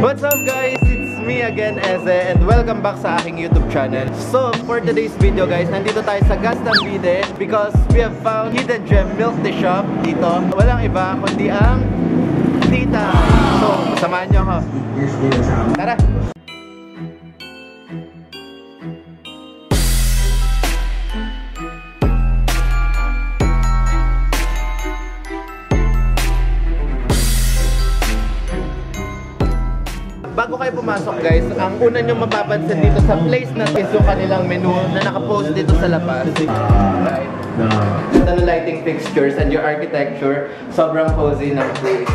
What's up guys? It's me again, Eze, and welcome back sa aking YouTube channel. So, for today's video guys, nandito tayo sa Gastambide because we have found Hidden Gem Milk Tea Shop dito. Walang iba kundi ang tita. So, samahan nyo ako. Tara! Bago kayo pumasok guys, ang una nyo mapapansin dito sa place na is yung kanilang menu na nakapost dito sa labas. Right. The lighting fixtures and your architecture, sobrang cozy ng place.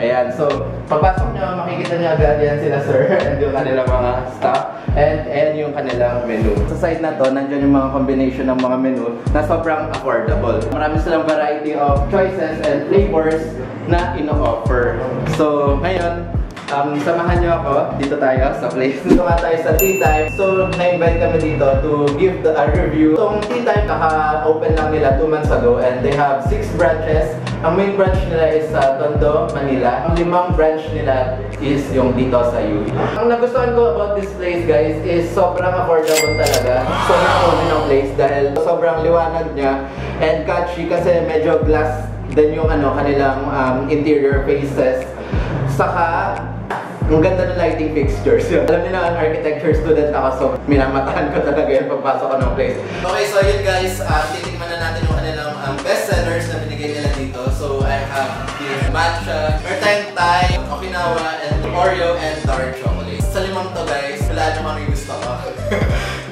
Ayan, so pagpasok nyo, makikita nyo agad yan sila sir and yung kanilang mga staff and yung kanilang menu. Sa side na to, nandiyan yung mga combination ng mga menu na sobrang affordable. Marami silang variety of choices and flavors na ino-offer. So ngayon, samahan nyo ako, dito tayo sa place. Dito nga tayo sa Tea Time. So, na-invite kami dito to give a review. Itong Tea Time, naka-open lang nila 2 months ago and they have 6 branches. Ang main branch nila is sa Tondo, Manila. Ang 5 branch nila is yung dito sa UE. Ang nagustuhan ko about this place guys is sobrang affordable talaga. Sobrang cozy ng place dahil sobrang liwanag niya and catchy kasi medyo glass din yung kanilang interior faces. Saka, ang ganda ng lighting fixtures. Alam niyo na, ang architecture student ako, so minamatahan ko talaga yung pagpasok ko ng place. Okay, so yun guys, titikman na natin yung kanilang best sellers na binigay nila dito. So I have here matcha, Earthine Thai, Okinawa, and Oreo, and dark chocolate. Sa 5 to guys, wala nyo kami gusto ko.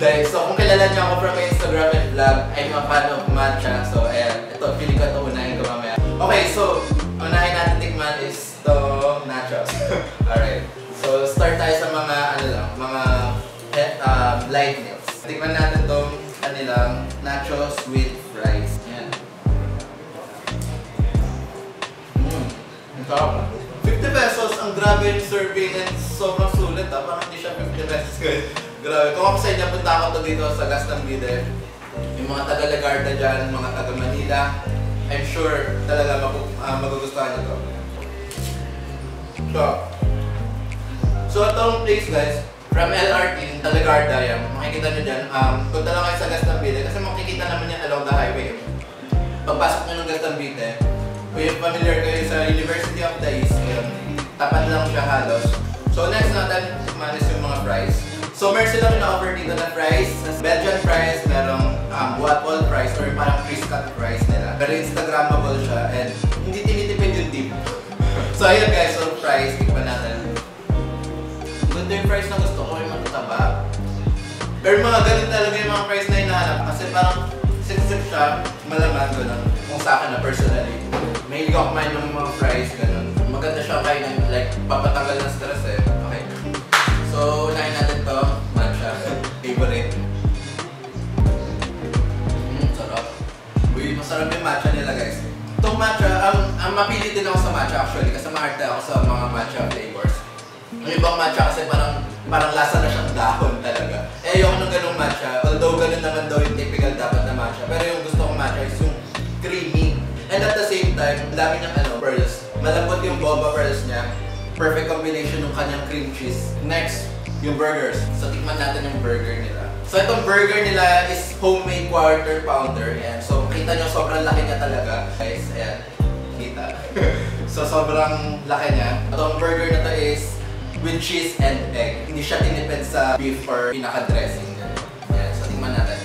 Dahil, so kung kilala niyo ako from my Instagram and vlog, I'm a fan of matcha. So ayan, ito, feeling ko ito unahin ko mamaya. Okay, so unahin natin tikman is itong nachos. Alright. So, start tayo sa mga, mga light meals. Tikman natin itong kanilang nachos with fries. Yan. Ang sarap. 50 pesos, ang grabe yung serving and sobrang sulit ha. Parang hindi siya 50 pesos guys. Grabe. Kung ako sa inyo, punta ako to dito sa Gastambide. Yung mga taga-Lagarda dyan, mga taga-Manila, I'm sure talaga magugustuhan nyo to. So itong place guys, from LRT, Lagarda yan, makikita nyo dyan, punta lang kayo sa Gastambide kasi makikita naman yan along the highway. Pagpasok nyo ng Gastambide, kung familiar kayo sa University of the East, tapat lang siya halos. So next natin, manis yung mga fries. So meron silang na-offer dito na fries, Belgian fries, merong waffle fries or parang Crisp-cut fries nila. Pero Instagrammable siya and hindi tinitipid yung dip. So ayun guys, so fries, tikman natin. Ganda yung fries na gusto ko, yung matataba. Pero mga ganun talaga yung mga fries na hinahanap kasi parang siksik siya, malaman ko lang kung sa akin na personally. Mahilig ako kumain ng mga fries, ganun. Maganda siya kainin, like papatanggal ng stress eh. Okay. So unahin natin to, matcha, favorite. Sarap. Uy, masarap yung matcha nila guys. Itong matcha, ang mapili din ako sa matcha actually kasi maarte ako sa mga matcha flavors. Yung ibang matcha kasi parang lasa na siyang dahon talaga. Eh yung ganung matcha, although ganun naman daw yung typical dapat na matcha, pero yung gusto kong matcha is yung creamy. And at the same time, dami niyang pearls. Malambot yung boba pearls niya. Perfect combination ng kanyang cream cheese. Next, yung burgers. So tikman natin yung burger nila. So itong burger nila is homemade quarter pounder. Ayan. So kita nyo sobrang laki niya talaga. Guys, ayan. Kita. So sobrang laki niya. Itong burger na to is with cheese and egg. Hindi siya tinipid sa beef or pinaka-dressing. Ayan. So tingnan natin.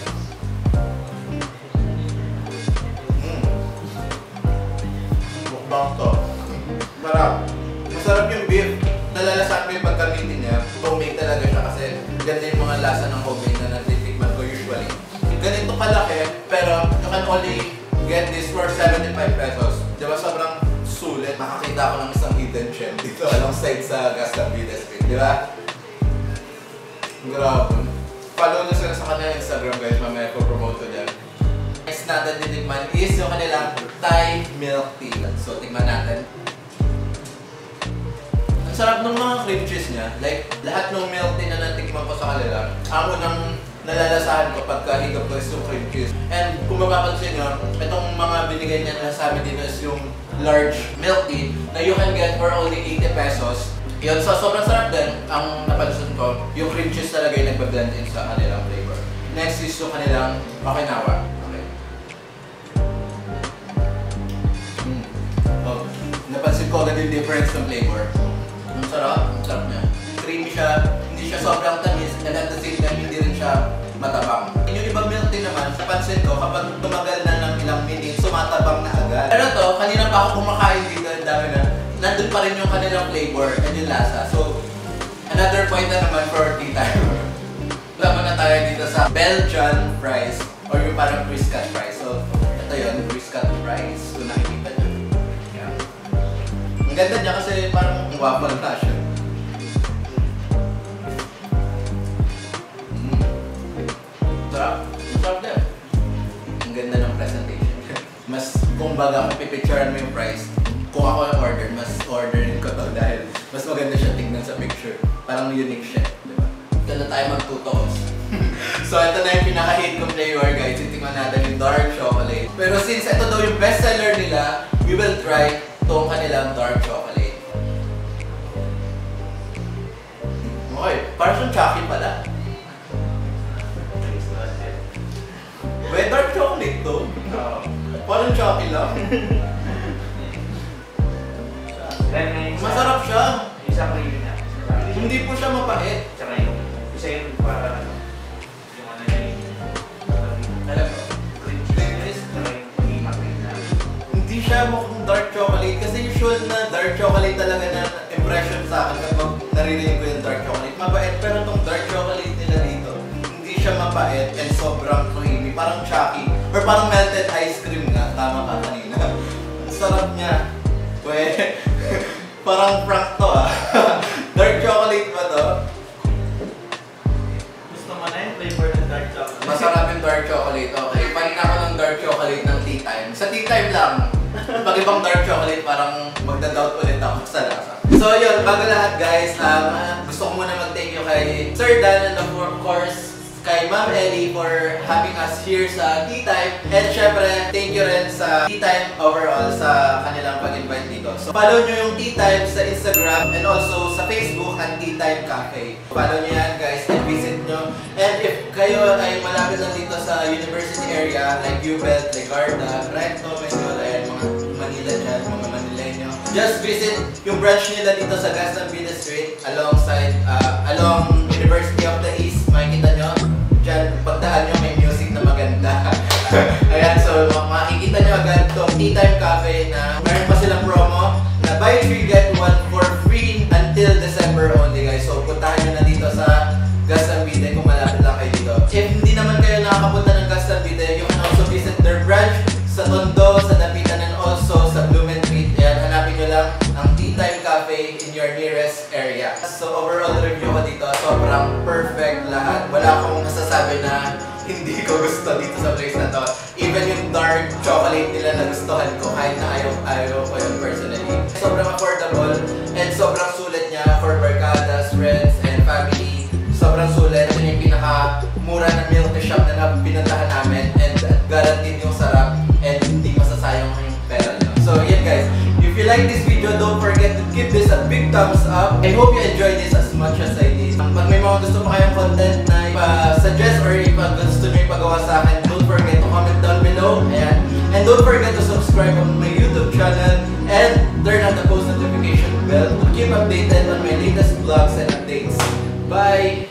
Mukbang to. Sarap. Masarap yung beef. Nalalasan mo yung pagkamitin niya. Homemade talaga siya kasi ganda yung mga lasa ng homemade na natitikman ko usually. Ganito kalaki, pero you can only get this for 75 pesos. Diba sobrang sulit? Makakita ko ng isang hidden gem dito alongside sa Gastambide Street, diba? Grabe. Follow nyo sila sa kanilang Instagram guys, mamaya ko promote ko dyan. Next natin titikman is yung kanilang Thai milk tea. So tikman natin. Sarap ng mga cream cheese niya. Like, lahat ng milk tea na natikman ko sa kanila, ang unang nalalasahan ko pagka higap ko is yung cream cheese. And kung mapapansin nyo, itong mga binigay niya na sa amin dito is yung large milk tea na you can get for only 80 pesos. Yun, so sobrang sarap din. Ang napansin ko, yung cream cheese talaga yung nagbe-blend in sa kanilang flavor. Next is yung kanilang Okinawa. Okay. Oh, napansin ko agad yung difference ng flavor. Ang sarap niya. Creamy siya, hindi siya sobrang tamis, and at the same time, hindi rin siya matabang. Yung ibang milk tea naman, napansin ko, kapag tumagal na ng ilang minutes, sumatabang na agad. Pero to, kanina pa ako kumakain dito, ang dami na, nandun pa rin yung kanilang flavor and yung lasa. So, another point na naman for tea time. Laman na tayo dito sa Belgian fries or yung parang Criscat fries. So, ito yun, Criscat fries. Kung nakikita nyo. Yeah. Ang ganda niya kasi parang waffle na siya. Sarap. Sarap din. Ang ganda ng presentation. Mas, kumbaga, kung pipicturean mo yung fries, kung ako yung order, mas orderin ko to dahil mas maganda siya tingnan sa picture. Parang unique siya, di ba? Ito na tayo magtutos. So ito na yung pinaka-hit kong flavor guys. Itingnan natin yung dark chocolate. Pero since ito daw yung best seller nila, we will try itong kanilang dark chocolate. Okay, parang siyang chucky pala. Wait, dark chocolate to? Parang chucky lang. Masarap siya. Isang creamy na. Hindi po siya mapait. Tsaka yung isa yun para yung ano niya Alam mo? cream cheese. Tsaka yung cream na. Hindi siya mukhang dark chocolate kasi usual na dark chocolate talaga na impression sa akin kapag naririnig ko yung dark chocolate. Mabait, pero itong dark chocolate nila dito, hindi siya mapait and sobrang creamy. Parang chucky. Or parang melted ice cream nga. Tama ka kanina. Ang sarap niya. Pwede. Parang prank to ah. Dark chocolate ba to? Gusto mo na yung flavor ng dark chocolate? Masarap yung dark chocolate. Okay. Panin ako ng dark chocolate ng tea time. Sa tea time lang. Pag ibang dark chocolate, parang magda-doubt ulit ako sa lasa. So yun, bago lahat guys, gusto ko muna mag-thank you kay Sir Dan and of course, kay Ma'am Ellie for having us here sa Tea Time. And syempre, thank you rin sa Tea Time overall sa kanilang pag-invite dito. So follow nyo yung Tea Time sa Instagram and also sa Facebook at Tea Time Cafe. Follow nyo yan guys and visit nyo. And if kayo ay malapit lang dito sa university area like UBET, Legarda, Recto, Mediola, and mga Manila dyan, mga Manileño, just visit yung branch nila dito sa Gaston Vida Street alongside, along University of the East. Makikita nyo dyan, pagdaan nyo may music na maganda. Ayan, so makikita nyo agad itong Tea Time Cafe na meron pa silang promo na buy 3 get 1 for free until December only guys. So puntahan nyo na dito sa Gaston Vida kung malapit lang kayo dito. If hindi naman kayo nakakapunta ng Gaston Vida, you can also visit their branch sa Tondo, sa Dapitan, and also sa Blumentritt. Ayan, hanapin nyo lang ang Tea Time Cafe in your nearest area. So overall review ko dito, sobrang perfect lahat. Wala akong masasabi na hindi ko gusto dito sa place na to. Even yung dark chocolate nila nagustuhan ko kahit na ayaw ko yun personally. Sobrang affordable and sobrang sulit niya for barkadas, friends, and family. Sobrang sulit. Yun yung pinaka-mura na milk tea shop na pinuntahan namin and guaranteed yung sarap and hindi masasayang yung pera nyo. So yun guys, if you like this video, don't forget to give this a big thumbs up. I hope you enjoyed this as much as I did. Pag may mga gusto pa kayong content na ipa-suggest or gusto nyo ipagawa sa akin, don't forget to comment down below. Ayan. And don't forget to subscribe on my YouTube channel and turn on the post notification bell to keep updated on my latest vlogs and updates. Bye!